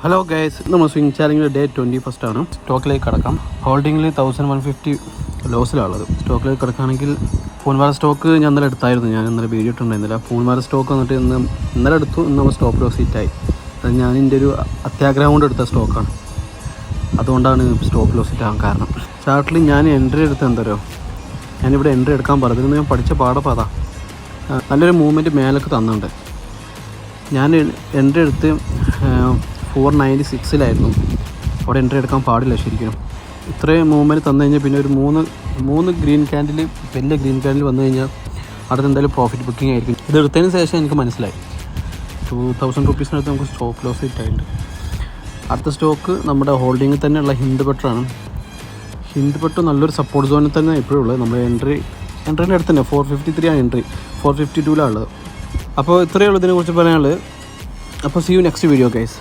Hello guys, നമ്മൾ swing ചാലഞ്ചിൻ്റെ day 21 ആണ്. സ്റ്റോക്കിലേക്ക് കിടക്കാം. ഹോൾഡിങ്ങിൽ 1150 ലോസിലാണുള്ളത്. സ്റ്റോക്കിലേക്ക് കിടക്കുകയാണെങ്കിൽ പൂൺവാര സ്റ്റോക്ക് ഞാൻ ഇന്നലെ എടുത്തായിരുന്നു. ഞാൻ ഇന്നലെ വീഡിയോ ഇട്ടുണ്ടായിരുന്നില്ല. പൂൺവാര സ്റ്റോക്ക് വന്നിട്ട് ഇന്നലെ എടുത്തു. ഇന്ന് നമ്മൾ സ്റ്റോപ്പ് ലോസ് ഹിറ്റായി. അത് ഞാൻ എൻ്റെ ഒരു അത്യാഗ്രഹം കൊണ്ട് എടുത്ത സ്റ്റോക്കാണ്. അതുകൊണ്ടാണ് സ്റ്റോപ്പ് ലോസ് ഹിറ്റാകാൻ കാരണം. ചാർട്ടിൽ ഞാൻ എൻട്രി എടുത്ത് എന്തോ ഞാനിവിടെ എൻട്രി എടുക്കാൻ പറഞ്ഞിരുന്നു. ഞാൻ പഠിച്ച പാടപ്പാതാ നല്ലൊരു മൂവ്മെൻറ്റ് മേലൊക്കെ തന്നിട്ടുണ്ട്. ഞാൻ എൻട്രി എടുത്ത് 496 അവിടെ എൻട്രി എടുക്കാൻ പാടില്ല. ശരിക്കും ഇത്രയും മൂവ്മെൻറ്റ് തന്നു കഴിഞ്ഞാൽ പിന്നെ ഒരു മൂന്ന് ഗ്രീൻ ക്യാൻഡിൽ, വലിയ ഗ്രീൻ ക്യാൻഡിൽ വന്നു കഴിഞ്ഞാൽ അടുത്ത് എന്തായാലും പ്രോഫിറ്റ് ബുക്കിംഗ് ആയിരിക്കും. ഇതെടുത്തതിന് ശേഷം എനിക്ക് മനസ്സിലായി 2000 റുപ്പീസിനടുത്ത് നമുക്ക് സ്റ്റോപ്പ് ലോസ് ഹിറ്റായിട്ടുണ്ട്. അടുത്ത സ്റ്റോക്ക് നമ്മുടെ ഹോൾഡിങ്ങിൽ തന്നെയുള്ള ഹിന്ദ് പെട്രാണ്. ഹിന്ദ് പെട്ര നല്ലൊരു സപ്പോർട്ട് സോണിൽ തന്നെ ഇപ്പോഴും ഉള്ളത്. നമ്മുടെ എൻട്രീൻ്റെ അടുത്ത് തന്നെ 453 ആണ് എൻട്രി, 452 ഉള്ളത്. അപ്പോൾ ഇത്രയേ ഉള്ളൂ ഇതിനെക്കുറിച്ച് പറയാനുള്ളത്. അപ്പോൾ see you next video guys.